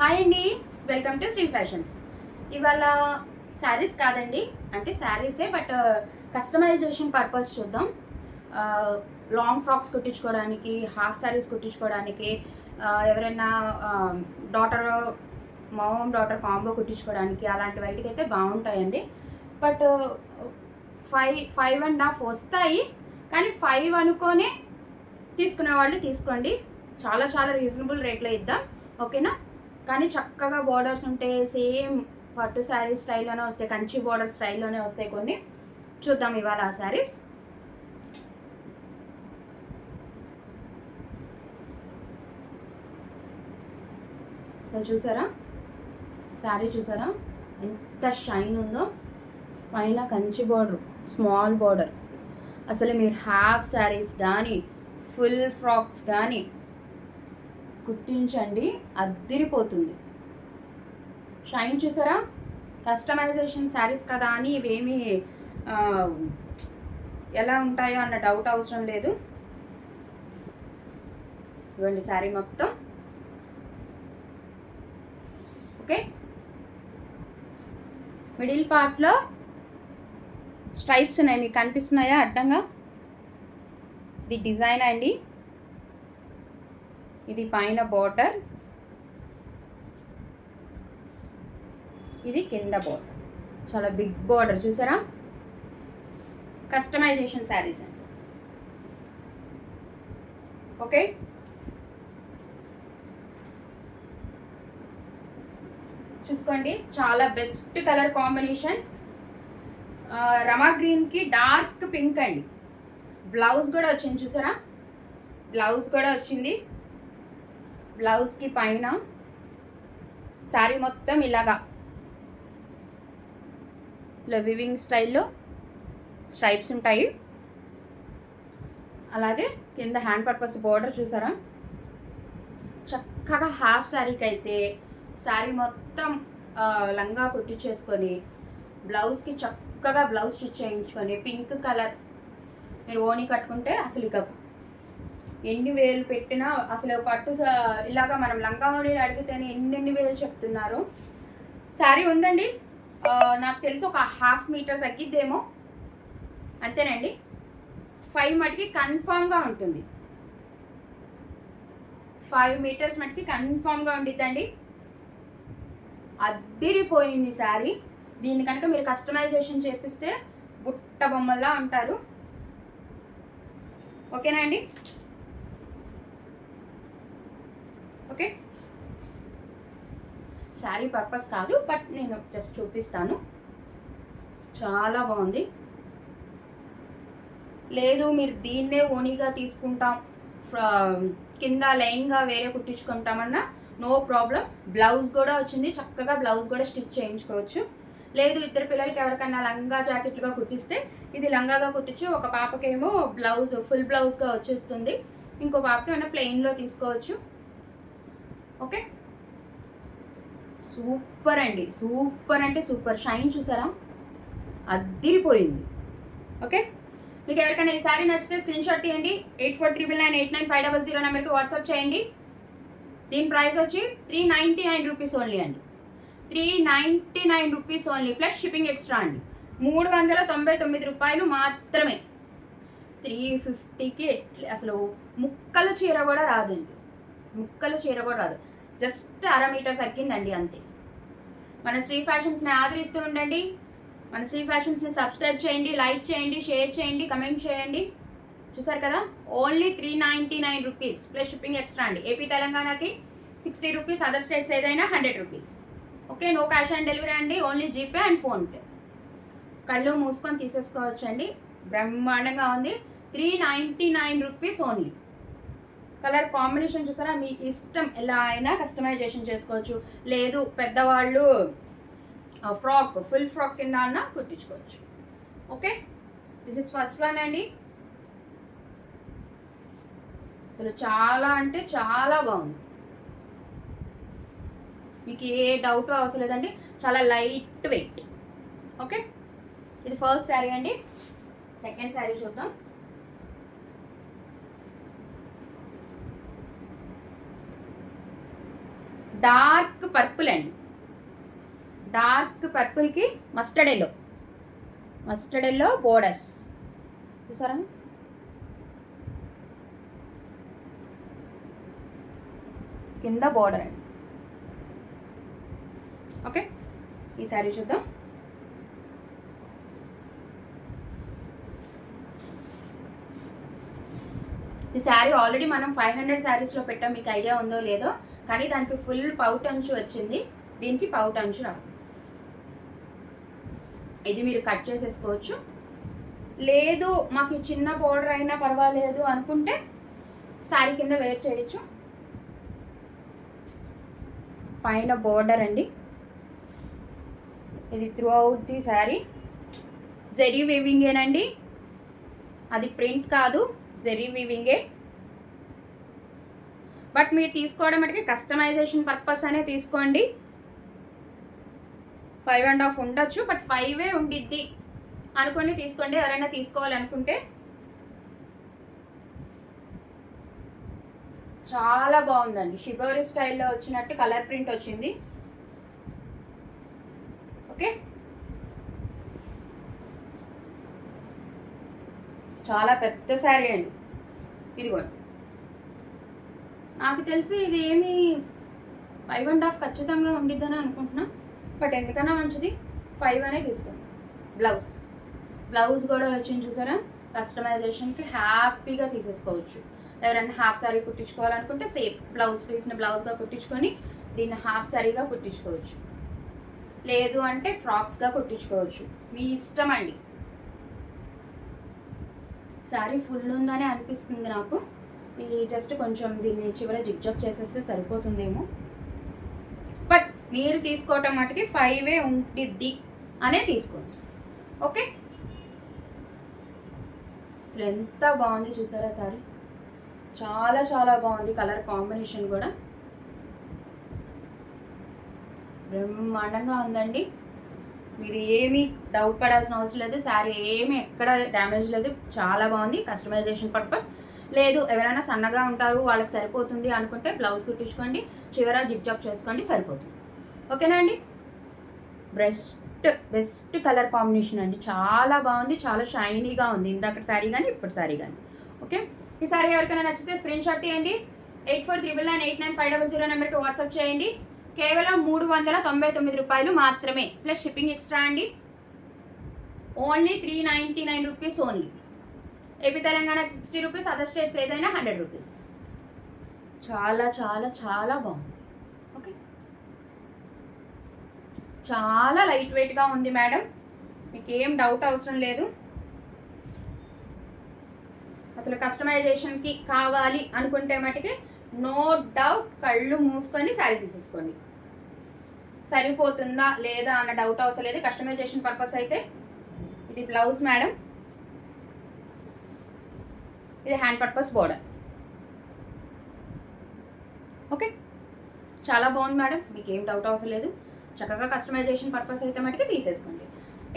Hi అండి, welcome to Shri fashions. ఇవాళ శారీస్ కాదండి, అంటే శారీసే బట్ కస్టమైజేషన్ పర్పస్ చూద్దాం. లాంగ్ ఫ్రాక్స్ కుట్టించుకోవడానికి, హాఫ్ శారీస్ కుట్టించుకోవడానికి, ఎవరైనా డాటర్ డాటర్ కాంబో కుట్టించుకోవడానికి అలాంటి వాటికి అయితే బాగుంటాయండి. బట్ 5.5 వస్తాయి, కానీ 5 అనుకోనే తీసుకునే వాళ్ళు తీసుకోండి. చాలా చాలా రీజనబుల్ రేట్లో ఇద్దాం, ఓకేనా? కానీ చక్కగా బార్డర్స్ ఉంటే సేమ్ పట్టు శారీ స్టైల్లోనే వస్తాయి, కంచి బార్డర్ స్టైల్లోనే వస్తాయి కొన్ని. చూద్దాం ఇవాళ ఆ శారీస్. సో చూసారా శారీ, చూసారా ఎంత షైన్ ఉందో? పైన కంచి బార్డర్, స్మాల్ బార్డర్. అసలు మీరు హాఫ్ శారీస్ కానీ ఫుల్ ఫ్రాక్స్ కానీ కుట్టించండి, అద్దిరిపోతుంది. షైన్ చూసారా? కస్టమైజేషన్ శారీస్ కదా అని ఇవేమీ ఎలా ఉంటాయో అన్న డౌట్ అవసరం లేదు. ఇదిగోండి శారీ మొత్తం, ఓకే. మిడిల్ పార్ట్లో స్ట్రైప్స్ ఉన్నాయి, మీకు కనిపిస్తున్నాయా అడ్డంగా? ఇది డిజైన్ అండి, ఇది పైన బార్డర్, ఇది కింద బార్డర్. చాలా బిగ్ బార్డర్ చూసారా? కస్టమైజేషన్ శారీస్ అండి, ఓకే. చూసుకోండి, చాలా బెస్ట్ కలర్ కాంబినేషన్. రమా గ్రీన్కి డార్క్ పింక్ అండి. బ్లౌజ్ కూడా వచ్చింది చూసారా? బ్లౌజ్ కూడా వచ్చింది. బ్లౌజ్కి పైన శారీ మొత్తం ఇలాగా ఇలా వివింగ్ స్టైల్లో స్ట్రైప్స్ ఉంటాయి. అలాగే కింద హ్యాండ్ పర్పస్ బార్డర్ చూసారా? చక్కగా హాఫ్ శారీకి అయితే శారీ మొత్తం లంగా కుట్టించేసుకొని బ్లౌజ్కి చక్కగా బ్లౌజ్ స్టిచ్ చేయించుకొని పింక్ కలర్ మీరు ఓణి కట్టుకుంటే అసలు ఇక ఎన్ని వేలు పెట్టినా అసలు పట్టు ఇలాగా మనం లంగా ఓణి అడిగితేనే ఎన్ని వేలు చెప్తున్నారు. శారీ ఉందండి, నాకు తెలిసి ఒక 1/2 మీటర్ తగ్గిద్దేమో, అంతేనండి. 5 మటుకి కన్ఫామ్గా ఉంటుంది, 5 మీటర్స్ మటుకి కన్ఫామ్గా ఉండిద్దండి. అద్దిరిపోయింది శారీ. దీన్ని కనుక మీరు కస్టమైజేషన్ చేపిస్తే బుట్ట బొమ్మల్లా ఉంటారు, ఓకేనా అండి? ఓకే, శారీ పర్పస్ కాదు, బట్ నేను జస్ట్ చూపిస్తాను. చాలా బాగుంది. లేదు మీరు దీన్నే ఓనీగా తీసుకుంటాం, కింద లైన్గా వేరే కుట్టించుకుంటామన్నా నో ప్రాబ్లం. బ్లౌజ్ కూడా వచ్చింది, చక్కగా బ్లౌజ్ కూడా స్టిచ్ చేయించుకోవచ్చు. లేదు ఇద్దరు పిల్లలకి ఎవరికైనా లంగా జాకెట్లుగా కుట్టిస్తే ఇది లంగాగా కుట్టించి ఒక పాపకేమో బ్లౌజ్ ఫుల్ బ్లౌజ్గా వచ్చేస్తుంది, ఇంకో పాపకి ఏమైనా ప్లెయిన్లో తీసుకోవచ్చు, ఓకే. సూపర్ అండి, సూపర్ అంటే సూపర్. షైన్ చూసారా? అద్దిరిపోయింది, ఓకే. మీకు ఎవరికైనా ఈ శారీ నచ్చితే స్క్రీన్ షాట్ తీయండి, 8439989500 నెంబర్కి వాట్సాప్ చేయండి. దీని ప్రైస్ వచ్చి 399 రూపీస్ ఓన్లీ అండి, 399 rupees only plus shipping extra అండి. 399 రూపాయలు మాత్రమే. 350కి అసలు ముక్కల చీర కూడా రాదండి, ముక్కల చీర కూడా రాదు. జస్ట్ 1/2 మీటర్ తగ్గిందండి, అంతే. మన శ్రీ ఫ్యాషన్స్ని ఆదరిస్తూ ఉండండి. మన శ్రీ ఫ్యాషన్స్ని సబ్స్క్రైబ్ చేయండి, లైక్ చేయండి, షేర్ చేయండి, కమెంట్ చేయండి. చూసారు కదా? Only 399 rupees plus shipping extra అండి. ఏపీ తెలంగాణకి 60 రూపీస్, అదర్ స్టేట్స్ ఏదైనా 100 rupees, okay. No cash on delivery అండి, ఓన్లీ జీపే అండ్ ఫోన్పే. కళ్ళు మూసుకొని తీసేసుకోవచ్చు అండి, బ్రహ్మాండంగా ఉంది. 399 రూపీస్ ఓన్లీ. కలర్ కాంబినేషన్ చూసారా? మీ ఇష్టం, ఎలా అయినా కస్టమైజేషన్ చేసుకోవచ్చు. లేదు పెద్దవాళ్ళు ఫ్రాక్ ఫుల్ ఫ్రాక్ కింద అన్న కుట్టించుకోవచ్చు, okay. This is first one అండి. అసలు చాలా అంటే చాలా బాగుంది, మీకు ఏ డౌట్ అవసరం లేదండి, చాలా లైట్ వెయిట్, ఓకే. ఇది ఫస్ట్ శారీ అండి. సెకండ్ శారీ చూద్దాం. డార్క్ పర్పుల్ అండి, డార్క్ పర్పుల్కి మస్టర్డ్ ఎల్లో బోర్డర్స్ చూసారా. కింద బోర్డర్ అండి. ఓకే, ఈ శారీ చూద్దాం. ఈ శారీ ఆల్రెడీ మనం 500 శారీస్లో పెట్టాం, మీకు ఐడియా ఉందో లేదో. కానీ దానికి ఫుల్ పౌట్ అంచు వచ్చింది, దీనికి పౌట్ అంచు రావు. ఇది మీరు కట్ చేసేసుకోవచ్చు. లేదు మాకు చిన్న బోర్డర్ అయినా పర్వాలేదు అనుకుంటే శారీ కింద వేర్ చేయొచ్చు. పైన బోర్డర్ అండి, ఇది throughout the sari zari వీవింగేనండి, అది ప్రింట్ కాదు, జెరీ వీవింగే. బట్ మీరు తీసుకోవడం అంటే కస్టమైజేషన్ పర్పస్ అనే తీసుకోండి. 5.5 ఉండొచ్చు, బట్ 5 ఉండిద్ది అనుకొని తీసుకోండి ఎవరైనా తీసుకోవాలనుకుంటే. చాలా బాగుందండి, షిబోరి స్టైల్లో వచ్చినట్టు కలర్ ప్రింట్ వచ్చింది. ఓకే, చాలా పెద్ద శారీ అండి. ఇదిగోండి, నాకు తెలిసి ఇది ఏమి 5.5 ఖచ్చితంగా ఉండిద్దని అనుకుంటున్నా. బట్ ఎందుకన్నా మంచిది 5 అనే తీసుకోండి. బ్లౌజ్ కూడా వచ్చింది చూసారా, కస్టమైజేషన్కి హ్యాపీగా తీసేసుకోవచ్చు. ఎవరైనా హాఫ్ శారీ కుట్టించుకోవాలనుకుంటే సేమ్ బ్లౌజ్ పీస్ని బ్లౌజ్గా కుట్టించుకొని దీన్ని హాఫ్ శారీగా కుట్టించుకోవచ్చు, లేదు అంటే ఫ్రాక్స్గా కుట్టించుకోవచ్చు, మీ ఇష్టం అండి. శారీ ఫుల్ ఉందని అనిపిస్తుంది నాకు. ఇది జస్ట్ కొంచెం దీన్ని చివర జిగ్జాగ్ చేసేస్తే సరిపోతుందేమో. బట్ మీరు తీసుకోవటం మటుకి 5 ఉండిద్ది అనే తీసుకోండి. ఓకే, అసలు ఎంత బాగుంది చూసారా శారీ, చాలా చాలా బాగుంది. కలర్ కాంబినేషన్ కూడా బ్రహ్మాండంగా ఉందండి. మీరు ఏమీ డౌట్ పడాల్సిన అవసరం లేదు, శారీ ఏమీ ఎక్కడ డ్యామేజ్ లేదు, చాలా బాగుంది. కస్టమైజేషన్ పర్పస్ లేదు, ఎవరైనా సన్నగా ఉంటారు వాళ్ళకి సరిపోతుంది అనుకుంటే బ్లౌజ్ కుట్టించుకోండి, చివర జిగ్జాగ్ చేసుకోండి, సరిపోతుంది. ఓకేనా అండి. బెస్ట్ కలర్ కాంబినేషన్ అండి, చాలా బాగుంది, చాలా షైనీగా ఉంది. ఇందాక శారీ కానీ ఇప్పుడు శారీ కానీ. ఓకే, ఈ శారీ ఎవరికైనా నచ్చితే స్క్రీన్ షాట్ తీయండి, 8439989500 నెంబర్కి వాట్సాప్ చేయండి. కేవలం 399 రూపాయలు మాత్రమే, ప్లస్ షిప్పింగ్ ఎక్స్ట్రా అండి. Only 399 rupees only. ఏపీ తెలంగాణకి 60 రూపీస్, అదర్ స్టేట్స్ ఏదైనా 100 రూపీస్. చాలా చాలా చాలా బాగుంది. ఓకే, చాలా లైట్ వెయిట్గా ఉంది మేడం, మీకు ఏం డౌట్ అవసరం లేదు. అసలు కస్టమైజేషన్కి కావాలి అనుకుంటే మటుకి నో డౌట్ కళ్ళు మూసుకొని శారీ తీసేసుకోండి, సరిపోతుందా లేదా అన్న డౌట్ అవసరం లేదు. కస్టమైజేషన్ పర్పస్ అయితే ఇది బ్లౌజ్ మేడం, ఇది హ్యాండ్ పర్పస్ బోర్డర్. ఓకే, చాలా బాగుంది మేడం, మీకు ఏం డౌట్ అవసరం లేదు. చక్కగా కస్టమైజేషన్ పర్పస్ అయితే మటుకి తీసేసుకోండి.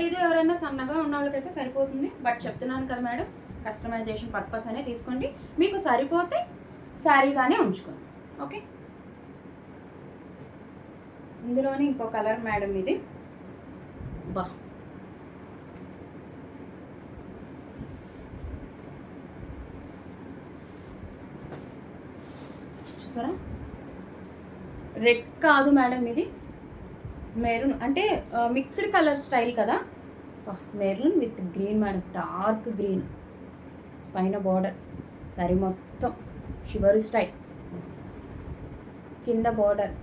ఏదో ఎవరైనా సన్నగా ఉన్న వాళ్ళకైతే సరిపోతుంది, బట్ చెప్తున్నాను కదా మేడం, కస్టమైజేషన్ పర్పస్ అనే తీసుకోండి, మీకు సరిపోతే శారీగానే ఉంచుకోండి. ఓకే, ఇందులోనే ఇంకో కలర్ మేడం, ఇది బా చూసారా, రెడ్ కాదు మేడం, ఇది మెరూన్, అంటే మిక్స్డ్ కలర్ స్టైల్ కదా. Maroon with green madam, dark green, పైన బార్డర్, శారీ మొత్తం షిబోరి స్టైల్, కింద బార్డర్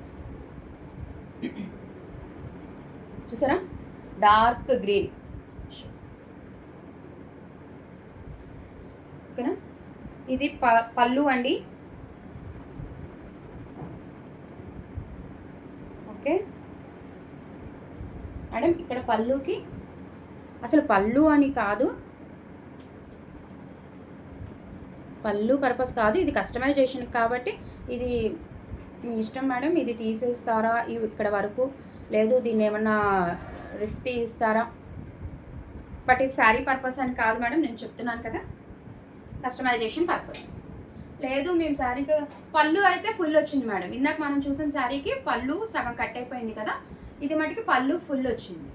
చూసారా, డార్క్ గ్రీన్. ఓకేనా, ఇది పళ్ళు అండి. ఓకే మేడం, ఇక్కడ పళ్ళుకి అసలు పళ్ళు అని కాదు, పళ్ళు పర్పస్ కాదు, ఇది కస్టమైజేషన్ కాబట్టి ఇది మీ ఇష్టం మేడం. ఇది తీసేస్తారా ఇక్కడ వరకు, లేదు దీన్ని ఏమన్నా రిఫ్ తీస్తారా, బట్ ఇది శారీ పర్పస్ అని కాదు మేడం, నేను చెప్తున్నాను కదా, కస్టమైజేషన్ పర్పస్. లేదు మేము శారీకి పళ్ళు అయితే ఫుల్ వచ్చింది మేడం. ఇందాక మనం చూసిన శారీకి పళ్ళు సగం కట్ అయిపోయింది కదా, ఇది మటుకి పళ్ళు ఫుల్ వచ్చింది.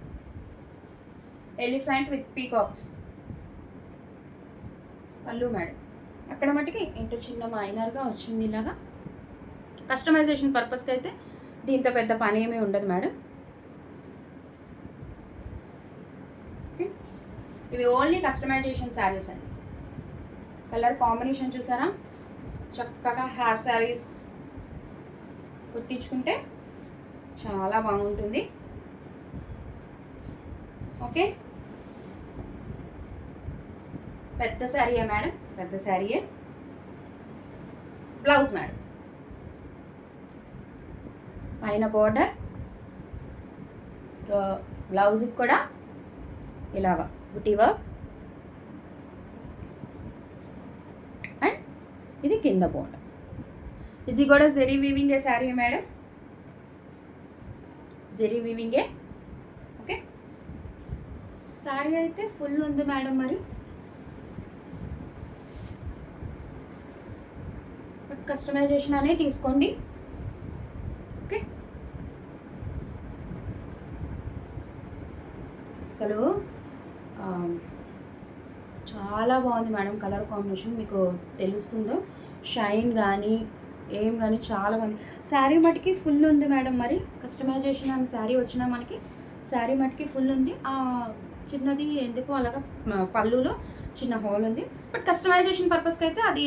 ఎలిఫెంట్ విత్ పీకాక్స్ పళ్ళు మేడం. అక్కడ మటుకి ఏంటో చిన్న మైనర్గా వచ్చింది ఇలాగా. కస్టమైజేషన్ పర్పస్కి అయితే దీంతో పెద్ద పని ఏమీ ఉండదు మేడం. ఓకే, ఇవి ఓన్లీ కస్టమైజేషన్ శారీస్ అండి. కలర్ కాంబినేషన్ చూసారా, చక్కగా హాఫ్ శారీస్ కుట్టించుకుంటే చాలా బాగుంటుంది. ఓకే, పెద్ద శారీయే మేడం, పెద్ద శారీయే. బ్లౌజ్ మేడం, పైన బోర్డర్, బ్లౌజ్కి కూడా ఇలాగా బుటీ వర్క్, అండ్ ఇది కింద బోర్డర్. ఇది కూడా జెరీ వీవింగే శారీ మేడం, జెరీ వీవింగే. ఓకే, శారీ అయితే ఫుల్ ఉంది మేడం. మరి కస్టమైజేషన్ అనేది తీసుకోండి. ఓకే, అసలు చాలా బాగుంది మేడం కలర్ కాంబినేషన్. మీకు తెలుస్తుందో షైన్ కానీ ఏం కానీ చాలా బాగుంది. శారీ మటుకి ఫుల్ ఉంది మేడం. మరి కస్టమైజేషన్ అని శారీ వచ్చినా మనకి శారీ మటుకి ఫుల్ ఉంది. చిన్నది ఎందుకు అలాగా పళ్ళులో చిన్న హోల్ ఉంది, బట్ కస్టమైజేషన్ పర్పస్కి అయితే అది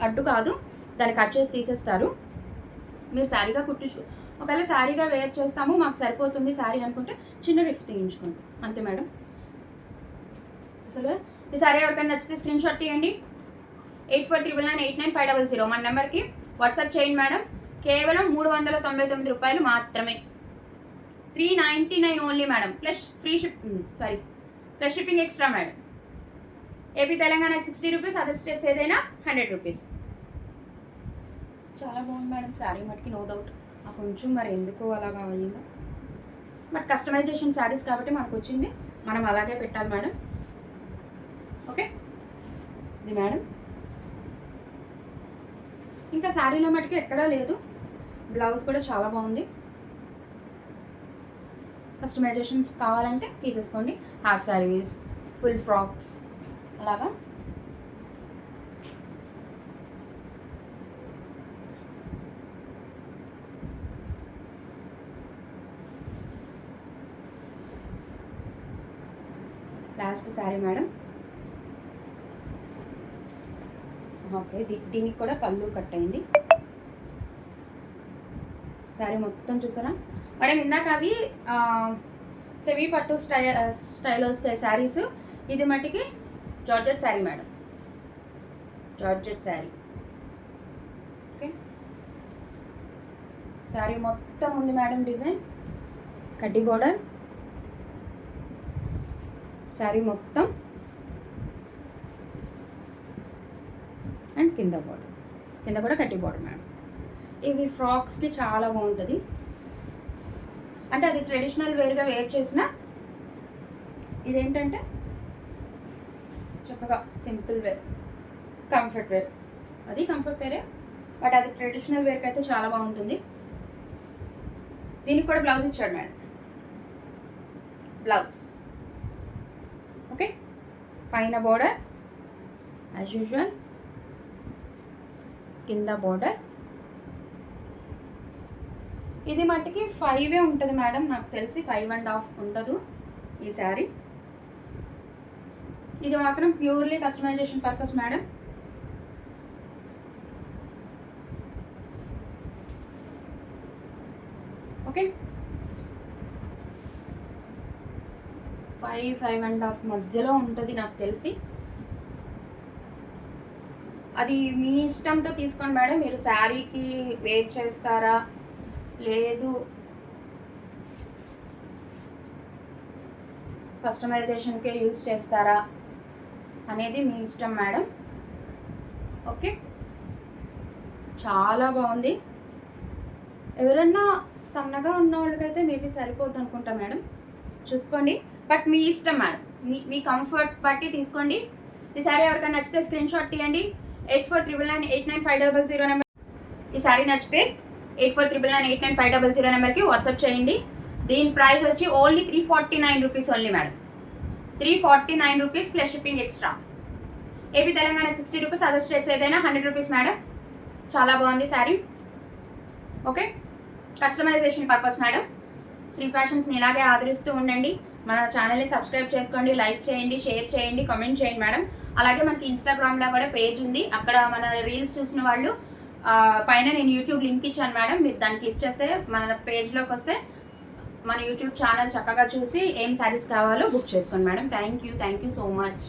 అడ్డు కాదు, దాన్ని కట్ చేసి తీసేస్తారు. మీరు శారీగా కుట్టించు, ఒకవేళ శారీగా వేర్ చేస్తాము మాకు సరిపోతుంది శారీ అనుకుంటే చిన్న రిఫ్ తీయించుకోండి అంతే మేడం. అసలు ఈ శారీ ఎవరికైనా నచ్చితే స్క్రీన్ షాట్ తీయండి. 8439989500 మన నెంబర్కి వాట్సాప్ చేయండి మేడం. కేవలం 399 రూపాయలు మాత్రమే, 399 only madam. Plus plus shipping extra madam. AP తెలంగాణకి 60 రూపీస్, అదర్ స్టేట్స్ ఏదైనా 100 రూపీస్. చాలా బాగుంది మేడం శారీ మటుకి, నో డౌట్. కొంచెం మరి ఎందుకు అలాగా అయ్యిందో, బట్ కస్టమైజేషన్ శారీస్ కాబట్టి మనకు వచ్చింది, మనం అలాగే పెట్టాలి మేడం. ఓకే, ఇది మేడం. ఇంకా శారీలో మటుకు ఎక్కడా లేదు. బ్లౌజ్ కూడా చాలా బాగుంది. కస్టమైజేషన్స్ కావాలంటే తీసేసుకోండి. హాఫ్ శారీస్, ఫుల్ ఫ్రాక్స్ అలాగా. Last sari madam. ఓకే, దీనికి కూడా పళ్ళు కట్ అయింది. శారీ మొత్తం చూసారా మేడం. ఇందాక అవి సెమీ పట్టు స్టైల్ వస్తాయి శారీస్, ఇది మట్టికి georgette sari madam, georgette sari. Okay, sari మొత్తం ఉంది మేడం డిజైన్, కడ్డీ బోర్డర్ శారీ మొత్తం, అండ్ కింద బోర్డర్, కింద కూడా కడ్డీ బోర్డర్ మేడం. ఇవి ఫ్రాక్స్కి చాలా బాగుంటుంది, అంటే అది ట్రెడిషనల్ వేర్గా వేర్ చేసిన, ఇదేంటంటే చక్కగా సింపుల్ వేర్, కంఫర్ట్ వేర్. అది కంఫర్ట్ వేరే, బట్ అది ట్రెడిషనల్ వేర్కి అయితే చాలా బాగుంటుంది. దీనికి కూడా బ్లౌజ్ ఇచ్చాడు మేడం, బ్లౌజ్. ఓకే, పైన బోర్డర్ యాజ్ యూజువల్, కింద బోర్డర్. ఇది మట్టికి 5 ఉంటుంది మేడం, నాకు తెలిసి 5.5 ఉండదు ఈ శారీ. ఇది మాత్రం purely customisation purpose madam. Okay, 5.5 మధ్యలో ఉంటుంది నాకు తెలిసి. అది మీ ఇష్టంతో తీసుకోండి మేడం. మీరు శారీకి వేర్ చేస్తారా లేదు కస్టమైజేషన్కే యూజ్ చేస్తారా అనేది మీ ఇష్టం మేడం. ఓకే, చాలా బాగుంది. ఎవరన్నా సన్నగా ఉన్న వాళ్ళకైతే మేబీ సరిపోద్ది అనుకుంటా మేడం, చూసుకోండి. బట్ మీ ఇష్టం మేడం, మీ కంఫర్ట్ బట్టి తీసుకోండి. ఈ శారీ ఎవరికైనా నచ్చితే స్క్రీన్ షాట్ తీయండి. 8499989500 నెంబర్. ఈ శారీ నచ్చితే 8499989500 నెంబర్కి వాట్సాప్ చేయండి. దీని ప్రైస్ వచ్చి only 349 rupees only madam. 349 rupees plus shipping extra. AP Telangana 60 rupees, other states ఏదైనా 100 రూపీస్ మేడం. చాలా బాగుంది sari. Okay, customisation purpose madam. Sri ఫ్యాషన్స్ని ఇలాగే ఆదరిస్తూ ఉండండి. మన ఛానల్ని సబ్స్క్రైబ్ చేసుకోండి, లైక్ చేయండి, షేర్ చేయండి, కామెంట్ చేయండి మేడం. అలాగే మనకి ఇన్స్టాగ్రామ్లో కూడా పేజ్ ఉంది. అక్కడ మన రీల్స్ చూసిన వాళ్ళు పైన నేను యూట్యూబ్ లింక్ ఇచ్చాను మేడం. మీరు దాన్ని క్లిక్ చేస్తే మన పేజ్లోకి వస్తే మన యూట్యూబ్ ఛానల్ చక్కగా చూసి ఏం శారీస్ కావాలో బుక్ చేసుకోండి madam. Thank you so much.